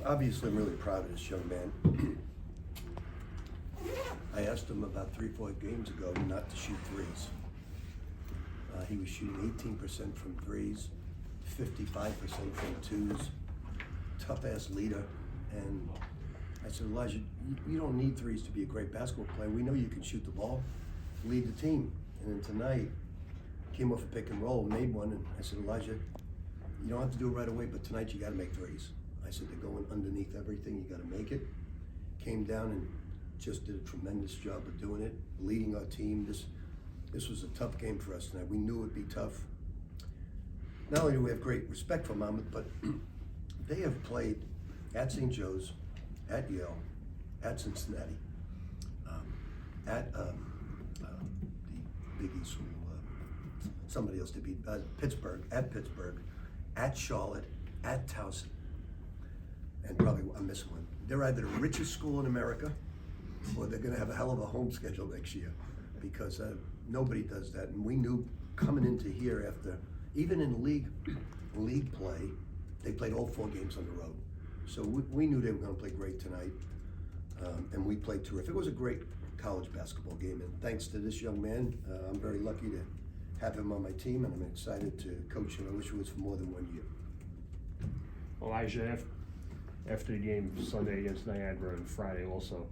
Obviously, I'm really proud of this young man. I asked him about 3-4 games ago not to shoot threes. He was shooting 18% from threes, 55% from twos, tough-ass leader. And I said, Elijah, you don't need threes to be a great basketball player. We know you can shoot the ball, lead the team. And then tonight, came off a pick and roll, made one, and I said, Elijah, you don't have to do it right away, but tonight you gotta make threes. I said, they're going underneath everything, you gotta make it. Came down and just did a tremendous job of doing it, leading our team. This was a tough game for us tonight. We knew it'd be tough. Not only do we have great respect for Monmouth, but they have played at St. Joe's, at Yale, at Cincinnati, at the Big East school, somebody else to beat, Pittsburgh, at Charlotte, at Towson, and probably I'm missing one. They're either the richest school in America, or they're going to have a hell of a home schedule next year, because nobody does that. And we knew coming into here, after even in league play, they played all 4 games on the road. So we knew they were going to play great tonight, and we played terrific. It was a great college basketball game, and thanks to this young man, I'm very lucky to have him on my team, and I'm excited to coach him. I wish it was for more than 1 year. Elijah, after the game Sunday against Niagara and Friday also,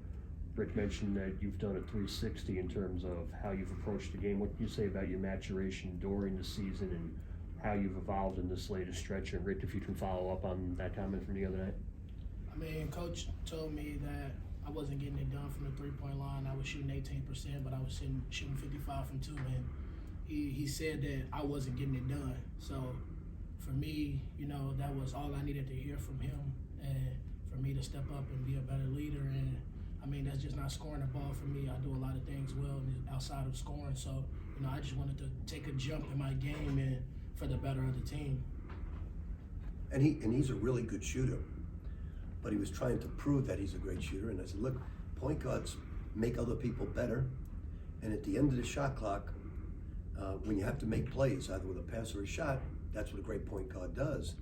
Rick mentioned that you've done a 360 in terms of how you've approached the game. What can you say about your maturation during the season and how you've evolved in this latest stretch? And Rick, if you can follow up on that comment from the other night. I mean, Coach told me that I wasn't getting it done from the three-point line. I was shooting 18%, but I was shooting 55 from 2, and he said that I wasn't getting it done. So for me, you know, that was all I needed to hear from him, and for me to step up and be a better leader. And I mean, that's just not scoring the ball for me. I do a lot of things well outside of scoring. So, you know, I just wanted to take a jump in my game and for the better of the team. And he's a really good shooter, but he was trying to prove that he's a great shooter. And I said, look, point guards make other people better. And at the end of the shot clock, when you have to make plays, either with a pass or a shot, that's what a great point guard does.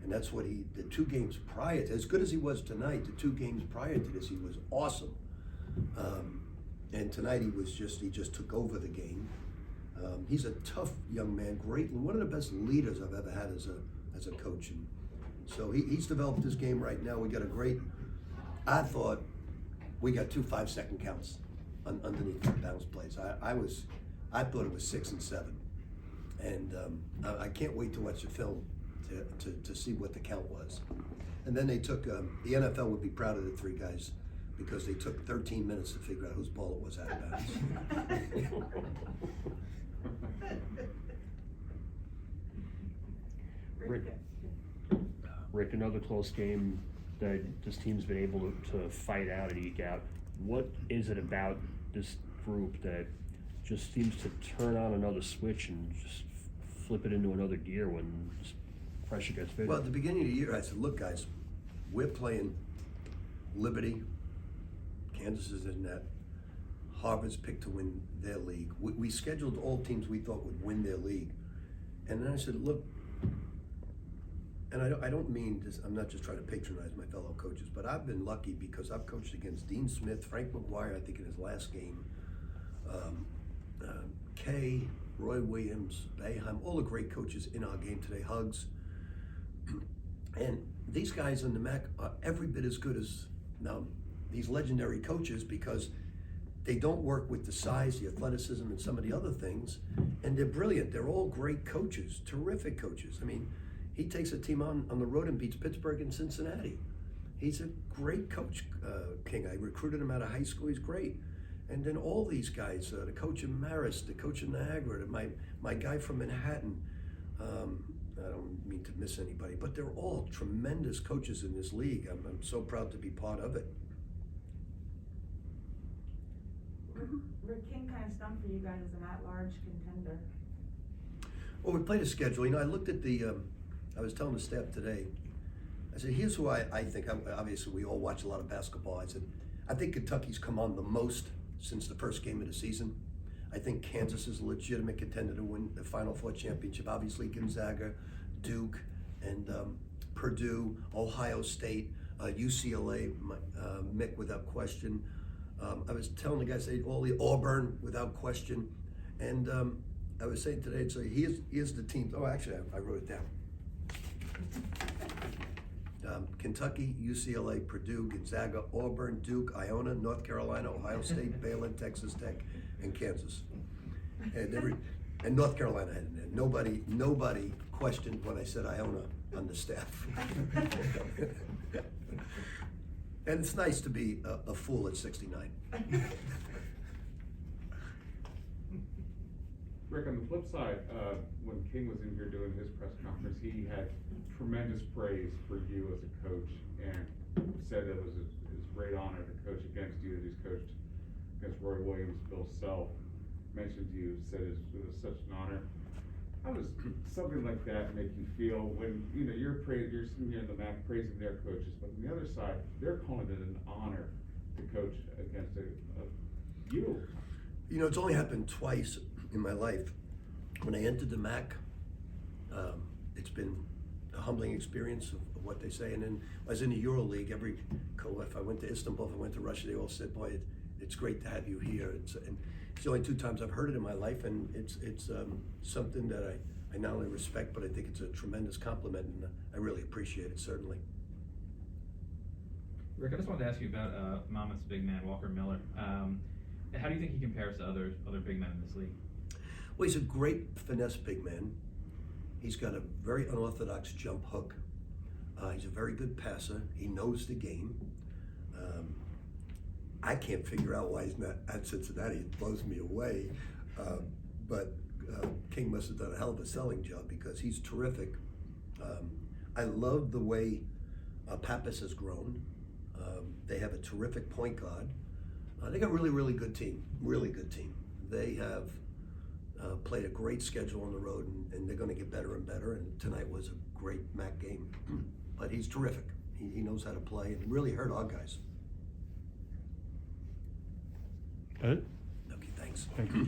And that's what the 2 games prior to, as good as he was tonight, the 2 games prior to this, he was awesome. And tonight he just took over the game. He's a tough young man, great, one of the best leaders I've ever had as a coach. And so he's developed this game right now. We got I thought we got 2 5-second counts underneath the bounce plays. I thought it was 6 and 7. And I can't wait to watch the film to see what the count was. And then they took, the NFL would be proud of the 3 guys, because they took 13 minutes to figure out whose ball it was out of bounds. Rick, another close game that this team's been able to fight out and eke out. What is it about this group that just seems to turn on another switch and just flip it into another gear when pressure gets big? Well, at the beginning of the year, I said, look, guys, we're playing Liberty, Kansas is in that, Harvard's picked to win their league. We scheduled all teams we thought would win their league. And then I said, look, and I don't mean this, I'm not just trying to patronize my fellow coaches, but I've been lucky because I've coached against Dean Smith, Frank McGuire, I think in his last game, Kay, Roy Williams, Boeheim, all the great coaches in our game today, Hugs. And these guys in the MAC are every bit as good as these legendary coaches, because they don't work with the size, the athleticism, and some of the other things, and they're brilliant. They're all great coaches, terrific coaches. I mean, he takes a team on the road and beats Pittsburgh and Cincinnati. He's a great coach, King. I recruited him out of high school, he's great. And then all these guys, the coach in Marist, the coach in Niagara, my guy from Manhattan, I don't mean to miss anybody, but they're all tremendous coaches in this league. I'm so proud to be part of it. Rick, King kind of stunk for you guys as an at-large contender. Well, we played a schedule. You know, I looked at I was telling the staff today, I said, here's who I think, obviously we all watch a lot of basketball. I said, I think Kentucky's come on the most since the first game of the season. I think Kansas is a legitimate contender to win the Final Four championship. Obviously Gonzaga, Duke, and Purdue, Ohio State. UCLA, Mick without question. I was telling the guys, all the Auburn without question. And I was saying today, so here's the team. Oh, actually, I wrote it down. Kentucky, UCLA, Purdue, Gonzaga, Auburn, Duke, Iona, North Carolina, Ohio State, Baylor, Texas Tech, and Kansas. And North Carolina had it. Nobody questioned when I said Iona on the staff. And it's nice to be a fool at 69. Rick, on the flip side, when King was in here doing his press conference, he had tremendous praise for you as a coach and said it was his great honor to coach against you, that he's coached against Roy Williams, Bill Self, mentioned you, said it was such an honor. How does something like that make you feel when, you're sitting here in the MAC praising their coaches, but on the other side, they're calling it an honor to coach against you? It's only happened twice in my life. When I entered the MAC, it's been a humbling experience of what they say. And then I was in the EuroLeague. If I went to Istanbul, if I went to Russia, they all said, "Boy, it's great to have you here." And it's the only 2 times I've heard it in my life, and it's something that I not only respect, but I think it's a tremendous compliment, and I really appreciate it, certainly. Rick, I just wanted to ask you about Monmouth's big man, Walker Miller. How do you think he compares to other big men in this league? Well, he's a great finesse big man. He's got a very unorthodox jump hook. He's a very good passer. He knows the game. I can't figure out why he's not at Cincinnati. It blows me away. But King must have done a hell of a selling job because he's terrific. I love the way Pappas has grown. They have a terrific point guard. They got a really, really good team. Really good team. They have played a great schedule on the road, and they're going to get better and better. And tonight was a great MAC game. But he's terrific. He knows how to play and really hurt our guys. Ed? Okay, thanks. Thank you.